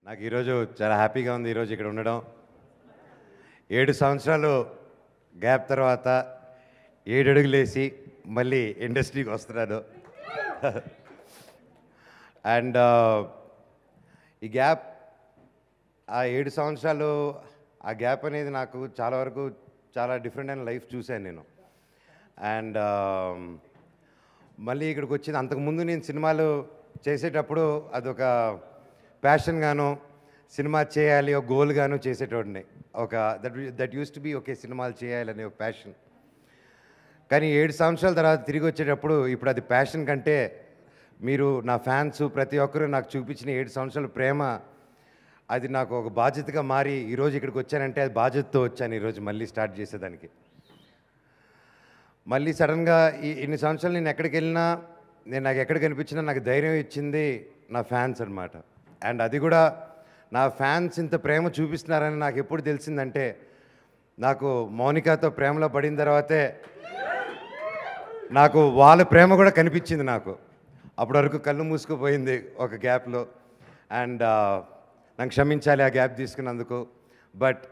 నాకు ఈరోజు చాలా హ్యాపీగా ఉంది ఈరోజు ఇక్కడ ఉండడం. 7 సంవత్సరాలు గ్యాప్ తర్వాత 7 అడుగులేసి మళ్ళీ ఇండస్ట్రీకి వస్తున్నాను. అండ్ ఈ గ్యాప్, ఆ 7 సంవత్సరాలు ఆ గ్యాప్ అనేది నాకు చాలా వరకు చాలా డిఫరెంట్ అయిన లైఫ్ చూశాను నేను. అండ్ మళ్ళీ ఇక్కడికి వచ్చింది. అంతకుముందు నేను సినిమాలు చేసేటప్పుడు అదొక ప్యాషన్ గాను, సినిమా చేయాలి ఒక గోల్ గాను చేసేటోడిని. ఒక that use to be okay, సినిమాలు చేయాలని ఒక ప్యాషన్. కానీ 7 సంవత్సరాల తర్వాత తిరిగి వచ్చేటప్పుడు ఇప్పుడు అది ప్యాషన్ కంటే మీరు నా ఫ్యాన్స్ ప్రతి ఒక్కరూ నాకు చూపించిన 7 సంవత్సరాల ప్రేమ, అది నాకు ఒక బాధ్యతగా మారి ఈరోజు ఇక్కడికి వచ్చానంటే అది బాధ్యతతో వచ్చాను ఈరోజు మళ్ళీ స్టార్ట్ చేసేదానికి. మళ్ళీ సడన్గా ఇన్ని సంవత్సరాలు నేను ఎక్కడికి వెళ్ళినా, నాకు ఎక్కడ కనిపించినా నాకు ధైర్యం ఇచ్చింది నా ఫ్యాన్స్ అనమాట. అండ్ అది కూడా నా ఫ్యాన్స్ ఇంత ప్రేమ చూపిస్తున్నారని నాకు ఎప్పుడు తెలిసిందంటే, నాకు మౌనికతో ప్రేమలో పడిన తర్వాతే నాకు వాళ్ళ ప్రేమ కూడా కనిపించింది. నాకు అప్పటి వరకు కళ్ళు మూసుకుపోయింది ఒక గ్యాప్లో. అండ్ నాకు క్షమించాలి ఆ గ్యాప్ తీసుకున్నందుకు. బట్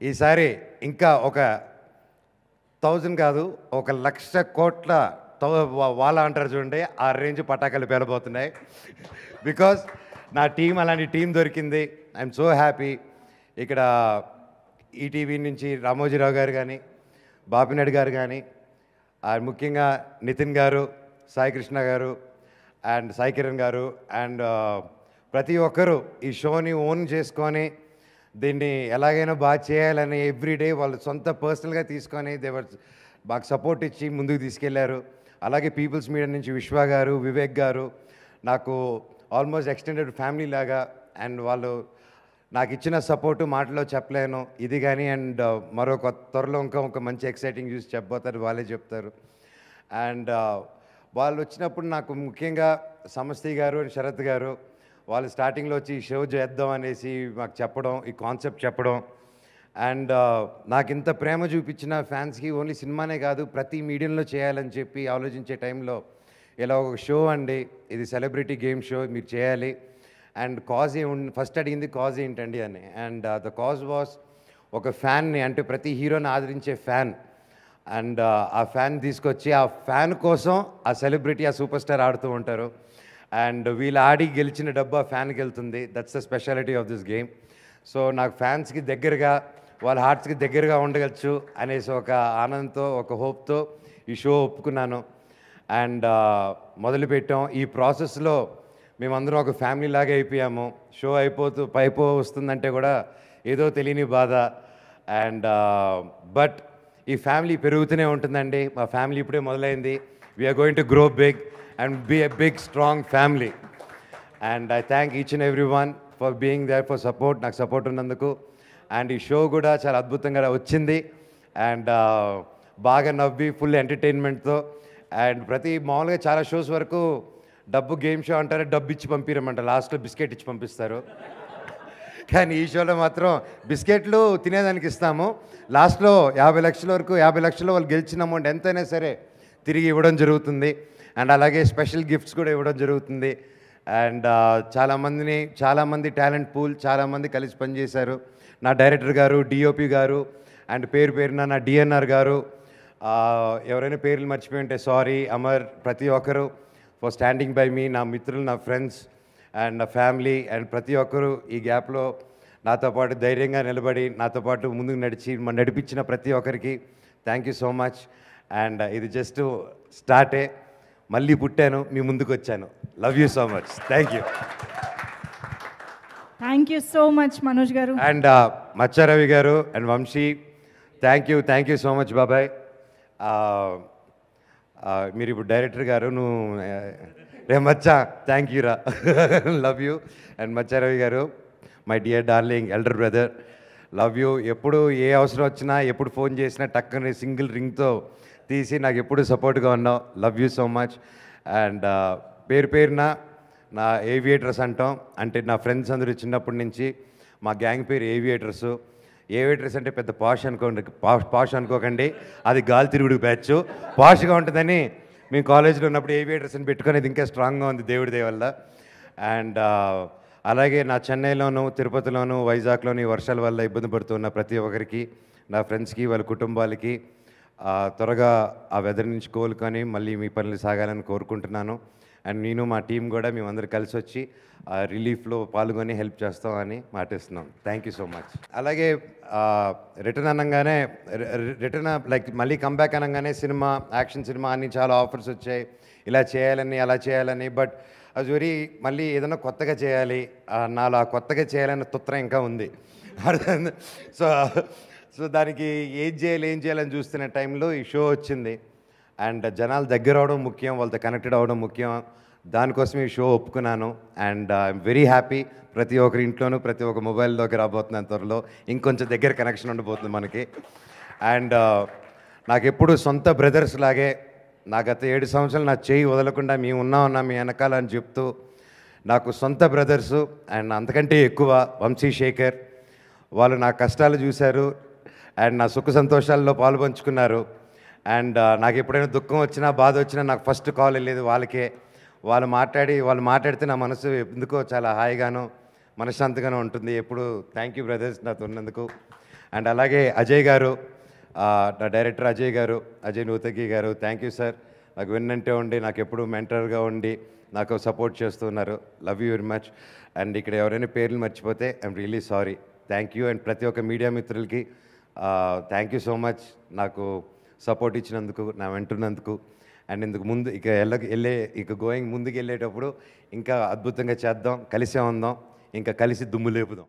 ఈసారి ఇంకా ఒక 1000 కాదు, 1,00,000 కోట్ల వాళ్ళ అంటారు చూడండి, ఆ రేంజ్ పటాకాలు పేలబోతున్నాయి. బికాజ్ నా టీం అలాంటి టీం దొరికింది. I'm so happy. ఇక్కడ ఈటీవీ నుంచి రామోజీరావు గారు కానీ, బాపినాయుడు గారు కానీ, ముఖ్యంగా నితిన్ గారు, సాయి కృష్ణ గారు అండ్ సాయి కిరణ్ గారు అండ్ ప్రతి ఒక్కరూ ఈ షోని ఓన్ చేసుకొని దీన్ని ఎలాగైనా బాగా చేయాలని ఎవ్రీడే వాళ్ళు సొంత పర్సనల్గా తీసుకొని మాకు సపోర్ట్ ఇచ్చి ముందుకు తీసుకెళ్లారు. అలాగే పీపుల్స్ మీడియా నుంచి విశ్వ గారు, వివేక్ గారు నాకు ఆల్మోస్ట్ ఎక్స్టెండెడ్ ఫ్యామిలీ లాగా. అండ్ వాళ్ళు నాకు ఇచ్చిన సపోర్టు మాటలో చెప్పలేను ఇది కానీ. అండ్ మరొక త్వరలో ఒక మంచి ఎక్సైటింగ్ న్యూస్ చెప్పబోతారు, వాళ్ళే చెప్తారు. అండ్ వాళ్ళు వచ్చినప్పుడు నాకు ముఖ్యంగా సమస్తి గారు అండ్ శరత్ గారు వాళ్ళు స్టార్టింగ్లో వచ్చి ఈ షో చేద్దాం అనేసి మాకు చెప్పడం, ఈ కాన్సెప్ట్ చెప్పడం. అండ్ నాకు ఇంత ప్రేమ చూపించిన ఫ్యాన్స్కి ఓన్లీ సినిమానే కాదు ప్రతి మీడియంలో చేయాలని చెప్పి ఆలోచించే టైంలో ఇలా ఒక షో అండి, ఇది సెలబ్రిటీ గేమ్ షో, మీరు చేయాలి. అండ్ కాజ్ ఫస్ట్ అడిగింది కాజ్ ఏంటండి అని. అండ్ ద కాజ్ వాస్ ఒక ఫ్యాన్ని, అంటే ప్రతి హీరోని ఆదరించే ఫ్యాన్. అండ్ ఆ ఫ్యాన్ తీసుకొచ్చి ఆ ఫ్యాన్ కోసం ఆ సెలబ్రిటీ, ఆ సూపర్ స్టార్ ఆడుతూ ఉంటారు. అండ్ వీళ్ళు ఆడి గెలిచిన డబ్బు ఆ ఫ్యాన్కి వెళ్తుంది. That's the speciality of this game. So నాకు ఫ్యాన్స్కి దగ్గరగా, వాళ్ళ హార్ట్స్కి దగ్గరగా ఉండగలచ్చు అనేసి ఒక ఆనందంతో, ఒక హోప్తో ఈ షో ఒప్పుకున్నాను. అండ్ మొదలుపెట్టాం. ఈ ప్రాసెస్లో మేమందరం ఒక ఫ్యామిలీ లాగా అయిపోయాము. షో అయిపో వస్తుందంటే కూడా ఏదో తెలియని బాధ. అండ్ బట్ ఈ ఫ్యామిలీ పెరుగుతూనే ఉంటుందండి. మా ఫ్యామిలీ ఇప్పుడే మొదలైంది. We're going to grow big and be a big strong family. And I thank each and every one for being there for support, నాకు సపోర్ట్ ఉన్నందుకు. అండ్ ఈ షో కూడా చాలా అద్భుతంగా వచ్చింది. అండ్ బాగా నవ్వి ఫుల్ ఎంటర్టైన్మెంట్తో. అండ్ మామూలుగా చాలా షోస్ వరకు డబ్బు గేమ్ షో అంటారు, డబ్బు ఇచ్చి పంపిరమంట, లాస్ట్లో బిస్కెట్ ఇచ్చి పంపిస్తారు. కానీ ఈ షోలో మాత్రం బిస్కెట్లు తినేదానికి ఇస్తాము, లాస్ట్లో 50 లక్షల వరకు, 50 లక్షలు వాళ్ళు గెలిచిన అమౌంట్ ఎంతైనా సరే తిరిగి ఇవ్వడం జరుగుతుంది. అండ్ అలాగే స్పెషల్ గిఫ్ట్స్ కూడా ఇవ్వడం జరుగుతుంది. అండ్ చాలామంది టాలెంట్ పూల్, చాలామంది కలిసి పనిచేశారు. నా డైరెక్టర్ గారు, డిఓపి గారు అండ్ పేరున నా డిఎన్ఆర్ గారు, ఎవరైనా పేర్లు మర్చిపోయి ఉంటే సారీ. అమర్, ప్రతి ఒక్కరు ఫర్ స్టాండింగ్ బై మీ, నా మిత్రులు, నా ఫ్రెండ్స్ అండ్ నా ఫ్యామిలీ అండ్ ప్రతి ఒక్కరు ఈ గ్యాప్లో నాతో పాటు ధైర్యంగా నిలబడి నాతో పాటు ముందుకు నడిపించిన ప్రతి ఒక్కరికి thank you so much. And ఇది జస్ట్ స్టార్టే, మళ్ళీ పుట్టాను, మీ ముందుకు వచ్చాను. Love you so much. Thank you. Thank you so much Manoj గారు. అండ్ మచ్చారవి గారు and Vamsi, thank you so much బాబాయ్. మీరు ఇప్పుడు డైరెక్టర్ గారు, నువ్వు రే మచ్చా, థ్యాంక్ యూ రా. Love you. అండ్ మచ్చారవి గారు, my dear darling elder brother, love you. ఎప్పుడు ఏ అవసరం వచ్చినా, ఎప్పుడు ఫోన్ చేసినా టక్కని సింగిల్ రింగ్తో తీసి నాకు ఎప్పుడు సపోర్ట్గా ఉన్నావు. Love you so much. And పేరున నా ఏవియేటర్స్ అంటాం, అంటే నా ఫ్రెండ్స్ అందరూ చిన్నప్పటి నుంచి మా గ్యాంగ్ పేరు ఏవియేటర్స్. ఏవియేటర్స్ అంటే పెద్ద పాష్ అనుకోకండి, అది గాలి తిరుగుడు బ్యాచ్. పాష్గా ఉంటుందని మేము కాలేజీలో ఉన్నప్పుడు ఏవియేటర్స్ అని పెట్టుకొని ఇది ఇంకా స్ట్రాంగ్గా ఉంది దేవుడి దయ వల్ల. అండ్ అలాగే నా చెన్నైలోను, తిరుపతిలోను, వైజాగ్‌లోని వర్షాల వల్ల ఇబ్బంది పడుతున్న ప్రతి ఒక్కరికి, నా ఫ్రెండ్స్‌కి, వాళ్ళ కుటుంబాలకి త్వరగా ఆ వెదర్ నుంచి కోలుకొని మళ్ళీ మీ పనులు సాగాలని కోరుకుంటున్నాను. అండ్ నేను మా టీం కూడా మేమందరం కలిసి వచ్చి రిలీఫ్లో పాల్గొని హెల్ప్ చేస్తామని మాటిస్తున్నాం. Thank you so much. అలాగే రిటర్న్ అనగానే రిటర్న్ లైక్ మళ్ళీ కంబ్యాక్ అనగానే సినిమా, యాక్షన్ సినిమా అని చాలా ఆఫర్స్ వచ్చాయి. ఇలా చేయాలని, అలా చేయాలని. బట్ అది వెరీ మళ్ళీ ఏదైనా కొత్తగా చేయాలి, నాలో ఆ కొత్తగా చేయాలన్న తుత్ర ఇంకా ఉంది. అర్థమైంది. సో సో దానికి ఏం చేయాలని చూస్తున్న టైంలో ఈ షో వచ్చింది. అండ్ జనాలు దగ్గర అవడం ముఖ్యం, వాళ్ళతో కనెక్టెడ్ అవ్వడం ముఖ్యం. దానికోసం ఈ షో ఒప్పుకున్నాను. And I'm very happy. ప్రతి ఒక్కరి ఇంట్లోనూ, ప్రతి ఒక్క మొబైల్లోకి రాబోతున్నాను త్వరలో. ఇంకొంచెం దగ్గర కనెక్షన్ ఉండబోతుంది మనకి. అండ్ నాకెప్పుడు సొంత బ్రదర్స్ లాగే, నా గత 7 సంవత్సరాలు నా చేయి వదలకుండా మేము ఉన్నామన్నా మీ వెనకాల అని చెప్తూ, నాకు సొంత బ్రదర్సు అండ్ అంతకంటే ఎక్కువ వంశీ, శేఖర్. వాళ్ళు నా కష్టాలు చూశారు అండ్ నా సుఖ సంతోషాల్లో పాలు పంచుకున్నారు. అండ్ నాకు ఎప్పుడైనా దుఃఖం వచ్చినా, బాధ వచ్చినా నాకు ఫస్ట్ కాల్ వెళ్ళేది వాళ్ళకే. వాళ్ళు మాట్లాడితే నా మనసు ఎందుకో చాలా హాయిగాను, మనశ్శాంతిగాను ఉంటుంది. ఎప్పుడు థ్యాంక్ యూ బ్రదర్స్ నాతో ఉన్నందుకు. అండ్ అలాగే అజయ్ గారు, నా డైరెక్టర్ అజయ్ గారు, అజయ్ నూతగి గారు, థ్యాంక్ యూ సార్. నాకు వెన్నంటే ఉండి, నాకు ఎప్పుడు మెంటర్గా ఉండి నాకు సపోర్ట్ చేస్తున్నారు. Love you very much. And ఇక్కడ ఎవరైనా పేర్లు మర్చిపోతే I'm really sorry. Thank you. And ప్రతి ఒక్క మీడియా మిత్రులకి థ్యాంక్ యూ సో మచ్ నాకు సపోర్ట్ ఇచ్చినందుకు, నా వెంటున్నందుకు. అండ్ ఇందుకు ముందు ఇక గోయింగ్ ముందుకు వెళ్ళేటప్పుడు ఇంకా అద్భుతంగా చేద్దాం, కలిసే ఉందాం, ఇంకా కలిసి దుమ్ము లేపుదాం.